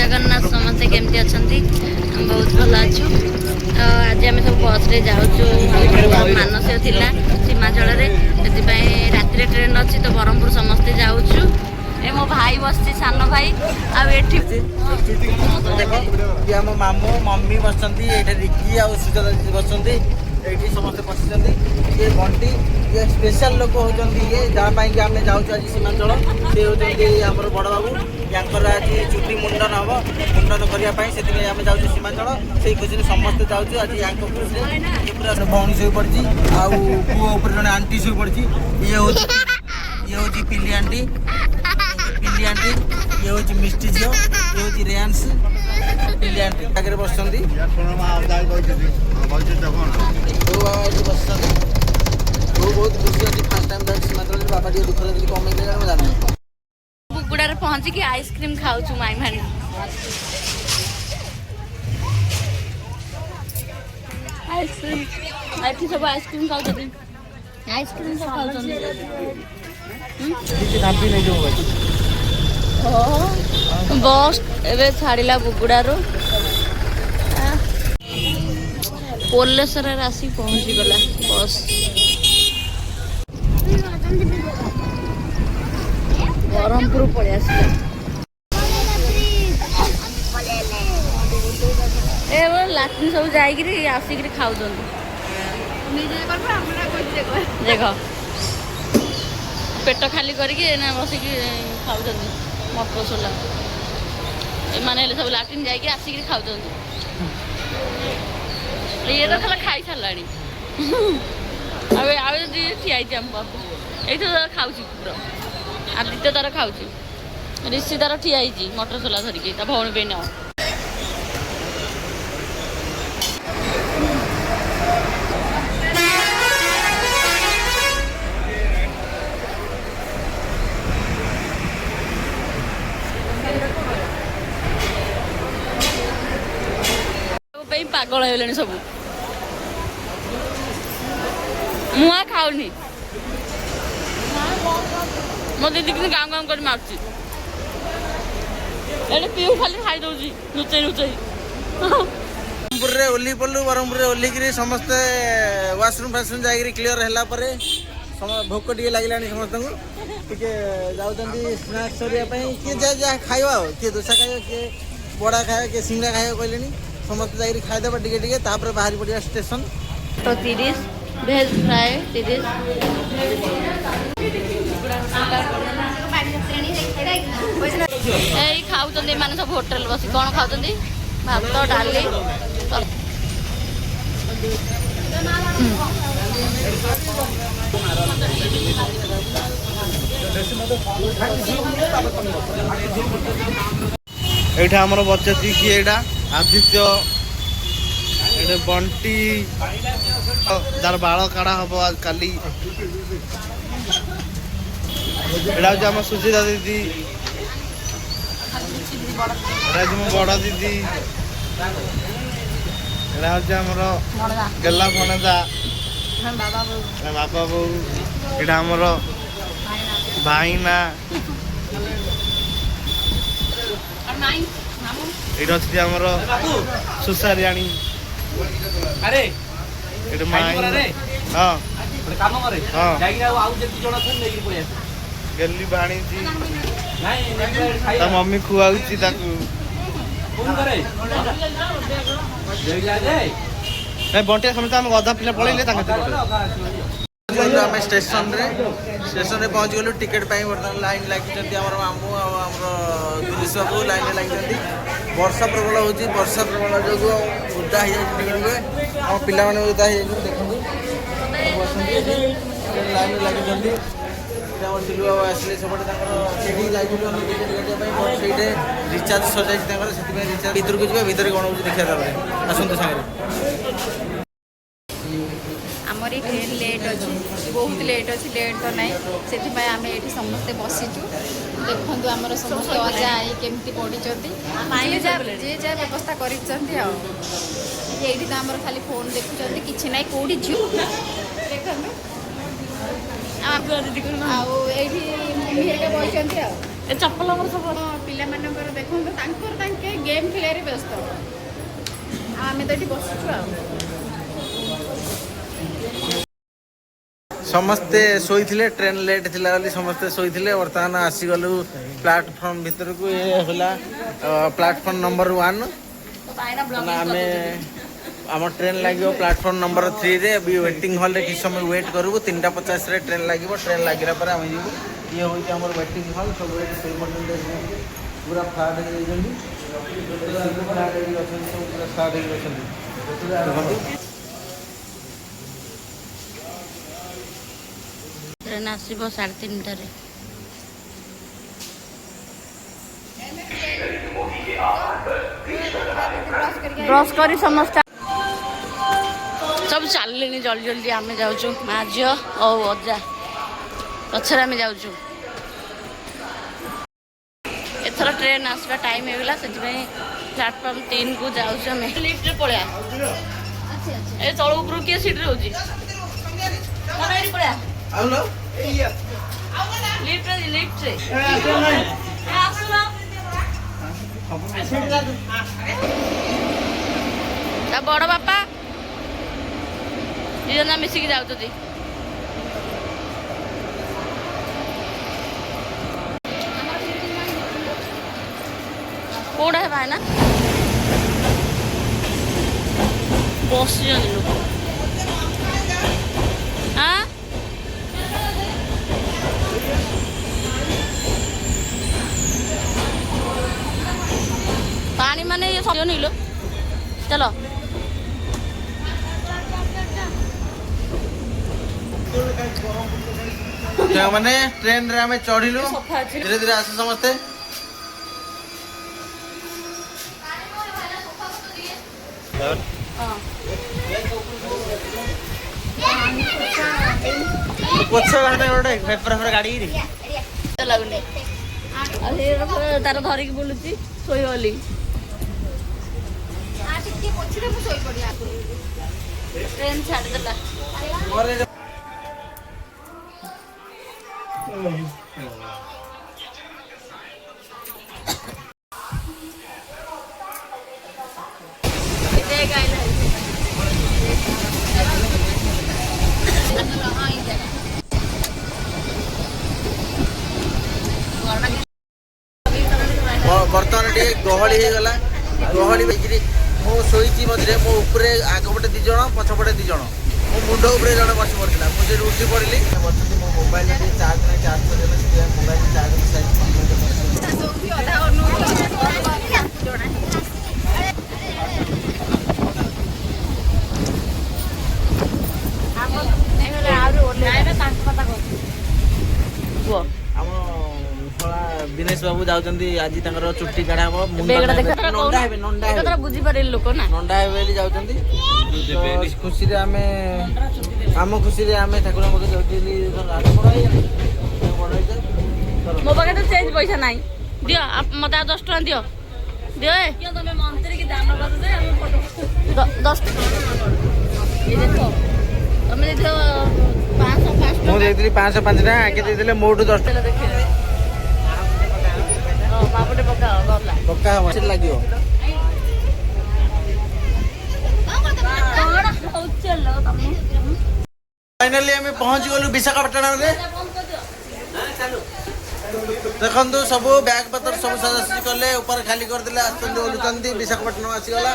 जगन्नाथ समस्ते केमती अच्छा बहुत भल अच्छु आज आम सब बस रे जाऊँ मानसिक थिला सीमांचल से राति ट्रेन अच्छी तो ब्रह्मपुर समस्ते जाऊँ ए मो भाई बसची सान भाई आठी देखो ये आम मामू मम्मी बसती ये रिकी आ सुजाता दीदी बसती ये समस्ते बसते ये बंटी ये स्पेशल लोक होती ये जहाँ आम जाऊँ आज सीमांचल सी होती आम बड़ बाबू यांकर आज चुटी मुंडन हम मुंडन करने से आम जाऊँ सीमांचल से खुशी समस्ते जाऊँ आज या खुशी पूरा भौणी शो पड़ी आउ जड़े आंटी शो पड़ी ये हूँ पिली आंटी पिली आंटी ये हूँ मिष्टी झील ये हूँ रेयांश पिली आंटी आगे बस बहुत खुशी अच्छी फास्ट टाइम जाती बाबा टे दुख लगे कमेंगे जानी बुगुड़ा पहुँचिकी आइसक्रीम खाऊ माई भाई आइसक्रीम एठी सब आइसक्रीम खाऊ आइसक्रीम सब खाऊ बस एवं छाड़ा बुगुड़ारू पोलेश्वर आसी पहुँची गला बस ब्रह्मपुर पलि आस लाट्रिन सब जाइए आसिक खाऊ देख पेट खाली करके बसिक खाऊ मटर सोला एमाने सब लाट्रिन जाइए आसिक खाऊ ये तो खाला खाई सारा ठिया आम पाक ये खाऊ पूरा आदित्य तार खाऊ ऋषि तार ठिया मटर सोला धरिकी भौणी पे न पागल हो सब मुआ खाऊनी मो दीदी कि गाँव गाँव कर मार्ची पीऊ खाली खाई दौर लुचई लुचई ब्रह्मपुर रे ओह्ली पड़ू ब्रह्मपुर रे ओह्लिकी समस्ते वाशरूम फाशरूम जाकर क्लीयर है भोक टे लगे समस्त जाऊँगी स्नाक्स किए जहाँ खाइबा किए दोसा खाइबा किए बड़ा खाइबा किए सिंगड़ा खाइबा कहले समस्त जाकर खाईदेबा टे बाहरी पड़ा स्टेशन तो 30 भेज फ्राए 30 खाऊ मैंने सब होटेल बस कौन खाऊ भात डाली ये आमर बचती किए आदित्य ये बंटी तार बाल काढ़ा हम आज काली ये आम सुचिता दीदी मो बड़ दीदी ये आमर गेला भणजा बाबा बो ये आमर भाईना ये अच्छी आमर सुसारियाणी अरे हाँ गेली भाणी मम्मी खुआऊची बंटिया समस्त आम अधा पिला पलैले आम स्टेशन रे पहुँच गलु टिकेट बर्तमान लाइन लगी मामू दिलीश बाबू लाइन लगी वर्षा प्रबल होती वर्षा प्रबल जो उदा हो पिला उदा देखते लाइन लगी सिलु बाबू आसले सेपटे लगे रिचार्ज सजाई रिचार्ज भर को जी भर कौन हो देखा आसतु सागर आमर ट्रेन लेट अच्छी बहुत लेट अच्छी लेट तो ना से आम ये समस्ते बसीचु देखु आमर समस्त अजा आई केमती पड़ी जी जहाँ व्यवस्था कर आम खाली फोन देखुं कि ना कौटी झील देखते बही ଏ ଚପଲ ଆମର ସବୁ ପିଲାମାନଙ୍କର ଦେଖନ୍ତୁ ତାଙ୍କେ ଗେମ୍ ଖେଳିବାରେ ବ୍ୟସ୍ତ ଆଉ ଆମେ ତ ଏଠି ବସିଛୁ ଆଉ ସମସ୍ତେ ଶୋଇଥିଲେ ଟ୍ରେନ୍ ଲେଟ୍ ଥିଲା ବୋଲି ସମସ୍ତେ ଶୋଇଥିଲେ ବର୍ତ୍ତମାନ ଆସିଗଲୁ ପ୍ଲାଟଫର୍ମ ଭିତରକୁ ଏ ହେଲା ପ୍ଲାଟଫର୍ମ ନମ୍ବର 1 ଆମେ ଆମ ଟ୍ରେନ୍ ଲାଗିବ ପ୍ଲାଟଫର୍ମ ନମ୍ବର 3 ରେ ୱେଟିଂ ହଲ୍ରେ କିଛି ସମୟ ୱେଟ୍ କରିବୁ 3:50 ଟ୍ରେନ୍ ଲାଗିବ ଟ୍ରେନ୍ ଲାଗିଲା ପରେ ଆମେ ଯିବୁ ଇଏ ହେଉଛି ଆମର ୱେଟିଂ ହଲ୍ ସବୁ ଏଠି ଶୋଇପଡ଼ିଛନ୍ତି ପୁରା ଫ୍ଲାଟ୍ ହେଇଯାଇଛନ୍ତି ଫ୍ଲାଟ୍ ହେଇକି ଅଛନ୍ତି ସବୁ ପୁରା ଫ୍ଲାଟ୍ ହେଇକି ଅଛନ୍ତି ଟ୍ରେନ୍ ଆସିବ 3:30ରେ ବ୍ରସ୍ କରି ସମସ୍ତେ ସବୁ ଚାଲିଲେଣି ଜଲ୍ଦି ଜଲ୍ଦି ଆମେ ଯାଉଛୁ ମା ଝିଅ ଆଉ ଅଜା ପଛରେ ଆମେ ଯାଉଛୁ ଏଥର ଟ୍ରେନ୍ ଆସିବା ଟାଇମ୍ ହେଇଗଲା ସେଥିପାଇଁ ପ୍ଲାଟଫର୍ମ 3କୁ ଯାଉଛୁ ଆମେ ଲିଫ୍ଟରେ ପଳେଇବା ଏ ତଳ ଉପରୁ କିଏ ସିଟ୍ରେ ରହୁଛି ପଳେଇବା ଲିଫ୍ଟରେ ତା ବଡ଼ ବାପା ଦି ଜଣ ମିଶିକି ଯାଉଛନ୍ତି କୋଉଟା ହେବା ନା ବସିଛନ୍ତି ଲୋକ पानी माने ये समझो नहीं लो चलो मैंने ट्रेन रे हमें चढ़िलु धीरे धीरे आस समस्ते लगुनि तार धरिक बुलुची शोली ट्रेन छाड़देला बर्तमान टे गहली हो गला गहली बेकरी मो शोची मझे मो उपरे आगपटे 2 जण पछपटे 2 जण मो मुंड उपरे जण बस पड़ता मुझे उठी पड़ली बच्चे मो मोबाइल चार्ज नहीं चार्ज कर मोबाइल चार्ज दिनेश बाबू जाउचंदी आज तांकर चुट्टी काढा हो बेगडा देख नंडा हेबे एकत्र बुझी पारे लोक ना नंडा हेबे बेली जाउचंदी खुशी रे आम खुशी रे आमे ठाकुर मके जाउचली आज मो पाके तो चेंज पैसा नाही दियो मते 10 टका दियो दियो ए क्यों तमे मंत्री की दान कर दे हम फोटो 10 ये देखो तमे देखो 505 मो देइतली 505 ना आके देइतले मोटू 10 टका देखे बापटे पका गला पक्का मत लागियो फाइनली हमें पहुंच गलु विशाखापट्टनम रे देखंतु सब बैग पत्र सब सजासजी कले ऊपर खाली कर दिले आस्तंदी ओलुचंदी विशाखापट्टनम आसी गला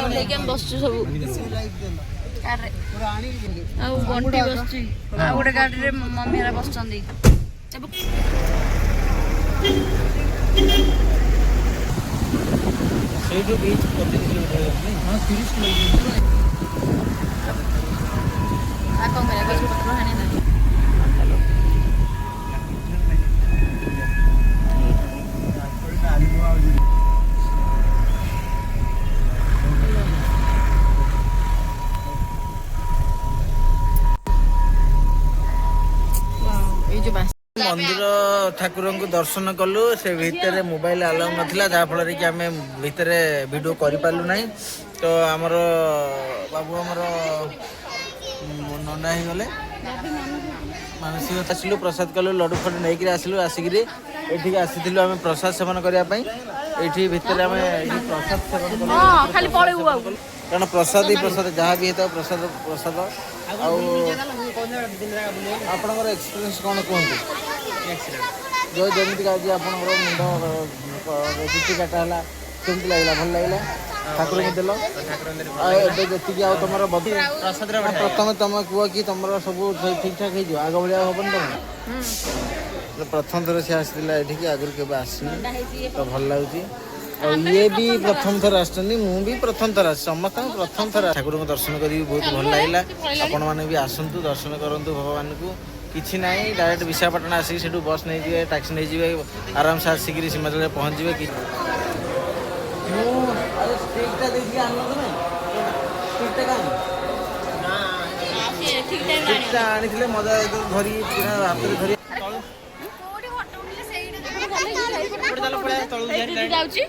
लेके हम बसचु सब बंटी बसची गोटे गाड़ी रे मम्मी हरा बसचंदी ସେଇଠୁ ବିଚ୍ 25 କିଲୋମିଟର ହେଇଯାଉଛି। ହଁ 30 କିଲୋମିଟର। ଆଉ କ'ଣ କରିବା ଗଛ ପତ୍ର ହାଣି ନାହିଁ। ଏଇ ଯୋଉ ମନ୍ଦିର ଠାକୁରଙ୍କୁ ଦର୍ଶନ କଲୁ। ସେ ଭିତରେ ମୋବାଇଲ ଆଲାଉ ନଥିଲା, ଯାହାଫଳରେ କି ଆମେ ଭିତରେ ଭିଡ଼ିଓ କରିପାରିଲୁ ନାହିଁ। ତ ଆମର ବାବୁ ଆମର ନଣ୍ଡା ହେଇଗଲେ, ମାନସିକ ଆସିଲୁ, ପ୍ରସାଦ କଲୁ, ଲଡ଼ୁ ଫଡ଼ୁ ନେଇକିରି ଆସିଲୁ। ଆସିକିରି ଏଠିକି ଆସିଥିଲୁ ଆମେ ପ୍ରସାଦ ସେବନ କରିବା ପାଇଁ। ଏଇଠି ଭିତରେ ଆମେ ଏଇଠି ପ୍ରସାଦ ସେବନ କଲୁ, କାରଣ ପ୍ରସାଦ ହିଁ ପ୍ରସାଦ, ଯାହା ବି ହେଇଥାଉ ପ୍ରସାଦ ପ୍ରସାଦ। ଆଉ ଆପଣଙ୍କର ଏକ୍ସପିରିଏନ୍ସ କ'ଣ କୁହନ୍ତୁ? ଯେଉଁ ଯେମିତିକି ଆଜି ଆପଣଙ୍କର ମୁଣ୍ଡ ଚୁଟି କାଟା ହେଲା, କେମିତି ଲାଗିଲା? ଭଲ ଲାଗିଲା? ଠାକୁରଙ୍କୁ ଦେଲ। ଆଉ ଏବେ ଯେତିକି ଆଉ ତମର ପ୍ରଥମେ ତମେ କୁହ କି ତମର ସବୁ ଠିକ୍ ଠାକ୍ ହେଇଯିବ, ଆଗ ଭଳିଆ ହବନି ତମେ? ପ୍ରଥମ ଥର ସେ ଆସିଥିଲା ଏଠିକି, ଆଗରୁ କେବେ ଆସିନି, ତ ଭଲ ଲାଗୁଛି। ଆଉ ଇଏ ବି ପ୍ରଥମ ଥର ଆସିଛନ୍ତି, ମୁଁ ବି ପ୍ରଥମ ଥର ଆସିଛି, ସମସ୍ତଙ୍କୁ ପ୍ରଥମ ଥର। ଠାକୁରଙ୍କୁ ଦର୍ଶନ କରିକି ବହୁତ ଭଲ ଲାଗିଲା। ଆପଣମାନେ ବି ଆସନ୍ତୁ, ଦର୍ଶନ କରନ୍ତୁ ଭଗବାନଙ୍କୁ। କିଛି ନାହିଁ, ଡାଇରେକ୍ଟ ବିଶାଖାପାଟଣା ଆସିକି ସେଠୁ ବସ୍ ନେଇଯିବେ, ଟ୍ୟାକ୍ସି ନେଇଯିବେ, ଆରାମସେ ଆସିକିରି ସୀମାଞ୍ଚଳରେ ପହଞ୍ଚିବେ। ଆଣିଥିଲେ ମଜା ଧରି ହାତରେ ଧରି ଯାଉଛି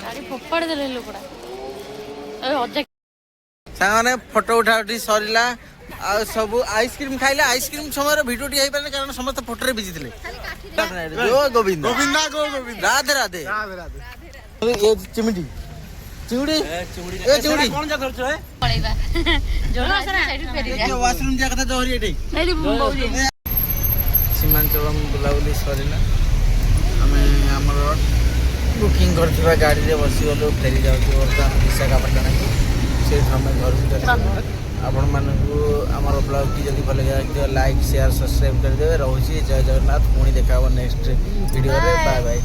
ଗାଡ଼ି ଫୋପାଡ଼ି ଦେଲେ ଲୋକଟା। ସାଙ୍ଗମାନେ ଫଟୋ ଉଠା ଉଠି ସରିଲା। ଆଉ ସବୁ ଆଇସ୍କ୍ରିମ୍ ଖାଇଲେ। ଆଇସ୍କ୍ରିମ୍ ସମୟରେ ଭିଡ଼ିଓଟି ହେଇପାରିଲେ କାରଣ ସମସ୍ତେ ଫଟୋରେ ବିଜି ଥିଲେ। ଗୋବିନ୍ଦ ରାଧେ ରାଧେ। ଚିମିଟି ଚିଙ୍ଗୁଡ଼ି ଏ ଚିଙ୍ଗୁଡ଼ି କ'ଣ ଯା ଧରୁଛ? ପଳେଇବା ୱାସରୁମ୍ ଯିବା କଥା ଜହରି ଏଠି। ସୀମାଞ୍ଚଳମ୍ ବୁଲାବୁଲି ସରିଲା। ଆମେ ଆମର ବୁକିଂ କରିଥିବା ଗାଡ଼ିରେ ବସିଗଲୁ, ଫେରି ଯାଉଛୁ ବର୍ତ୍ତମାନ ବିଶାଖାପାଟଣାକୁ। ସେଇଠୁ ଆମେ ଘରକୁ ଯାଉଛୁ। ଆପଣମାନଙ୍କୁ ଆମର ବ୍ଲଗ୍ଟି ଯଦି ଭଲ ଲାଗିବ ଲାଇକ୍, ସେୟାର, ସବସ୍କ୍ରାଇବ୍ କରିଦେବେ। ରହୁଛି, ଜୟ ଜଗନ୍ନାଥ। ପୁଣି ଦେଖା ହେବ ନେକ୍ସଟ ଭିଡ଼ିଓରେ। Bye bye.